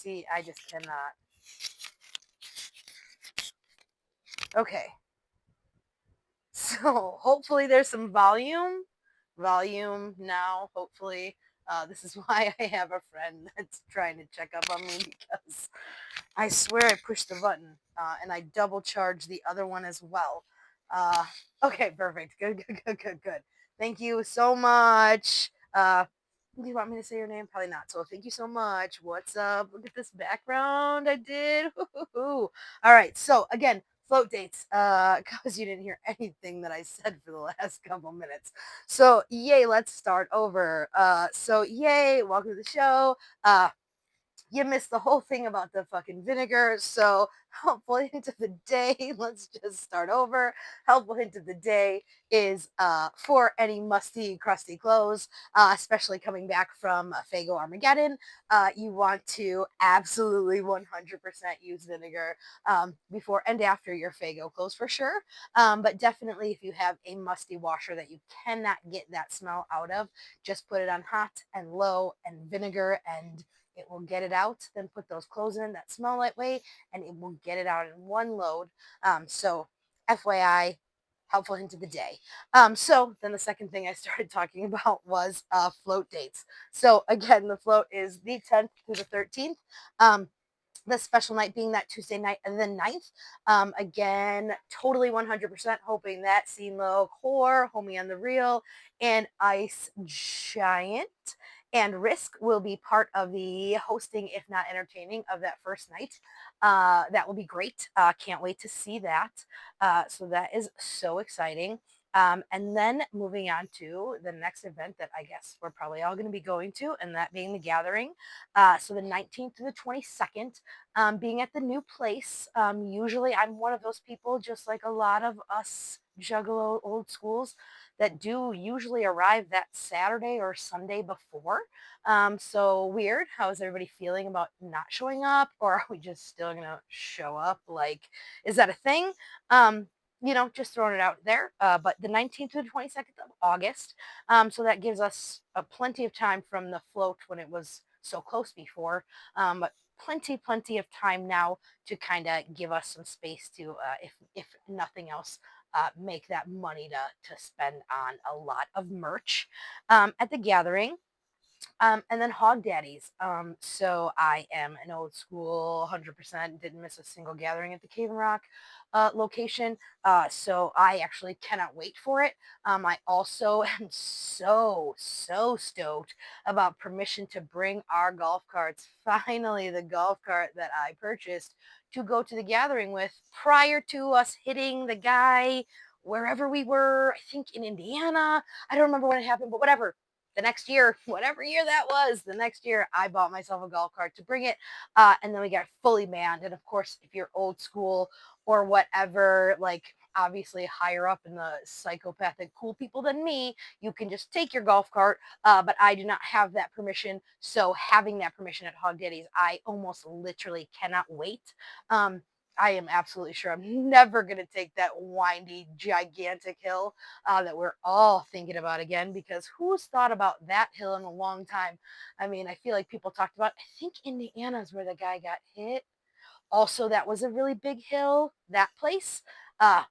See, I just cannot. Okay. So hopefully there's some volume. Volume now, hopefully. This is why I have a friend that's trying to check up on me because I swear I pushed the button and I double charged the other one as well. Uh, okay, perfect. Good, good, good, good, good. Thank you so much. Do you want me to say your name? Probably not. So thank you so much. What's up? Look at this background I did. All right. So again, float dates. Because you didn't hear anything that I said for the last couple minutes. So yay, let's start over. So yay, welcome to the show. You missed the whole thing about the fucking vinegar. So, helpful hint of the day. Let's just start over. Helpful hint of the day is for any musty, crusty clothes, especially coming back from Fago Armageddon. You want to absolutely 100% use vinegar before and after your Fago clothes for sure. But definitely, if you have a musty washer that you cannot get that smell out of, just put it on hot and low and vinegar and it will get it out. Then put those clothes in that smell that way, and it will get it out in one load. So, FYI, helpful hint of the day. So then the second thing I started talking about was float dates. So again, the float is the 10th through the 13th. The special night being that Tuesday night and the 9th. Again, totally 100% hoping that CeeLo, Core, Homie on the Reel, and Ice Giant and Risk will be part of the hosting, if not entertaining, of that first night. That will be great. Can't wait to see that. So that is so exciting. And then moving on to the next event that I guess we're probably all going to be going to, and that being the gathering. So the 19th to the 22nd, being at the new place. Usually I'm one of those people, just like a lot of us Juggalo old schools, that do usually arrive that Saturday or Sunday before. So weird. How is everybody feeling about not showing up? Or are we just still going to show up? Like, is that a thing? Just throwing it out there. But the 19th to the 22nd of August. So that gives us plenty of time from the float when it was so close before. But plenty of time now to kind of give us some space to, if nothing else, make that money to spend on a lot of merch at the gathering. And then Hog Daddies. So I am an old school 100%, didn't miss a single gathering at the Cave and Rock location. So I actually cannot wait for it. I also am so stoked about permission to bring our golf carts. Finally, the golf cart that I purchased to go to the gathering with prior to us hitting the guy wherever we were, I think in Indiana. I don't remember when it happened, but whatever. The next year, whatever year that was, the next year I bought myself a golf cart to bring it. And then we got fully manned. And of course, if you're old school or whatever, like obviously higher up in the psychopathic cool people than me, you can just take your golf cart. But I do not have that permission. So having that permission at Hog Daddy's, I almost literally cannot wait. I am absolutely sure I'm never going to take that windy, gigantic hill that we're all thinking about again, because who's thought about that hill in a long time? I mean, I feel like people talked about, I think Indiana is where the guy got hit. Also, that was a really big hill, that place. Uh,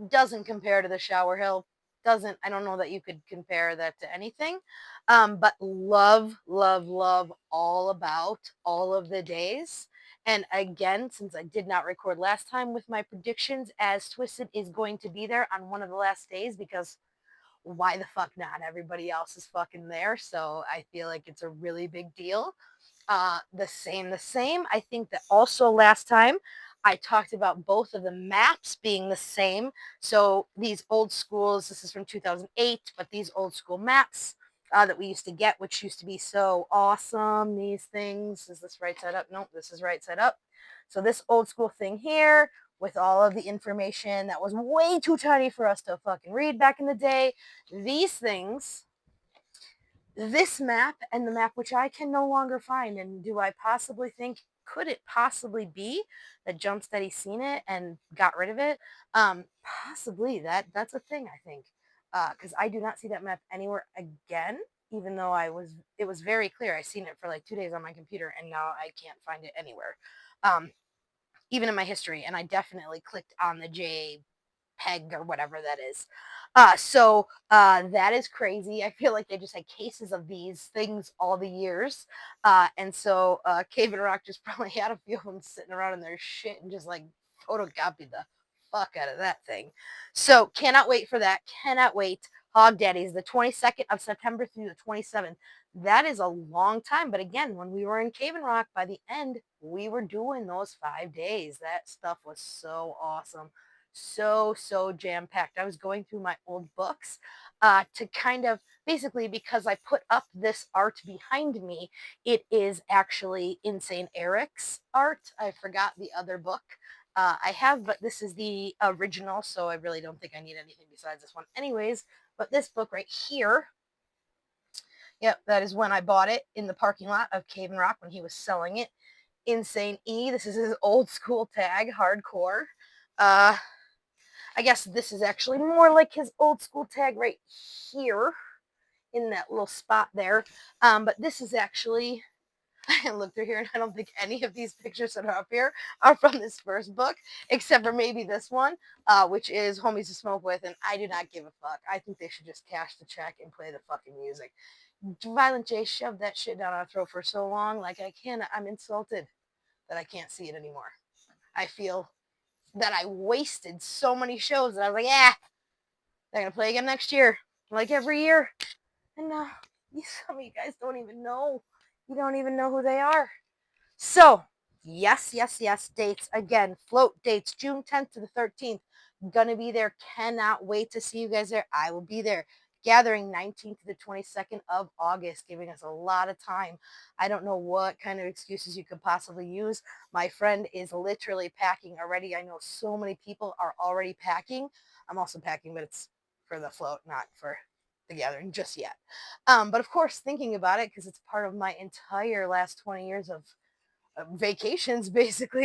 doesn't compare to the shower hill. I don't know that you could compare that to anything. But love all about all of the days. And again, since I did not record last time with my predictions, as Twisted is going to be there on one of the last days, because why the fuck not? Everybody else is fucking there. So I feel like it's a really big deal. The same. I think that also last time I talked about both of the maps being the same. So these old schools, this is from 2008, but these old school maps that we used to get, which used to be so awesome. These things, is this right side up? Nope, this is right side up. So this old school thing here with all of the information that was way too tiny for us to fucking read back in the day. These things, this map and the map which I can no longer find, and do I possibly think, could it possibly be that Jump Steady seen it and got rid of it? Possibly. That's a thing, I think, because I do not see that map anywhere again. even though it was very clear. I seen it for like 2 days on my computer, and now I can't find it anywhere, um, even in my history. And I definitely clicked on the JPEG or whatever that is. That is crazy. I feel like they just had cases of these things all the years. Cave and Rock just probably had a few of them sitting around in their shit and just like photocopied the fuck out of that thing. So cannot wait for that. Cannot wait. Hog Daddies, the 22nd of September through the 27th. That is a long time. But again, when we were in Cave and Rock, by the end, we were doing those 5 days. That stuff was so awesome, so jam packed. I was going through my old books to kind of basically, because I put up this art behind me. It is actually Insane Eric's art. I forgot the other book I have, but this is the original, so I really don't think I need anything besides this one anyways. But this book right here, yep, that is when I bought it in the parking lot of Cave and Rock when he was selling it. Insane E, this is his old school tag, hardcore. I guess this is actually more like his old school tag right here in that little spot there. But this is actually, I look through here and I don't think any of these pictures that are up here are from this first book, except for maybe this one, which is Homies to Smoke With. And I do not give a fuck. I think they should just cash the check and play the fucking music. Violent J shoved that shit down our throat for so long. Like, I'm insulted that I can't see it anymore. I feel that I wasted so many shows that I was like, yeah, they're gonna play again next year, like every year. And some of you guys don't even know. You don't even know who they are. So, yes, dates again. Float dates, June 10th to the 13th. Gonna be there. Cannot wait to see you guys there. I will be there. Gathering 19th to the 22nd of August, giving us a lot of time. I don't know what kind of excuses you could possibly use. My friend is literally packing already. I know so many people are already packing. I'm also packing, but it's for the float, not for the gathering just yet. But of course, thinking about it, because it's part of my entire last 20 years of vacations, basically.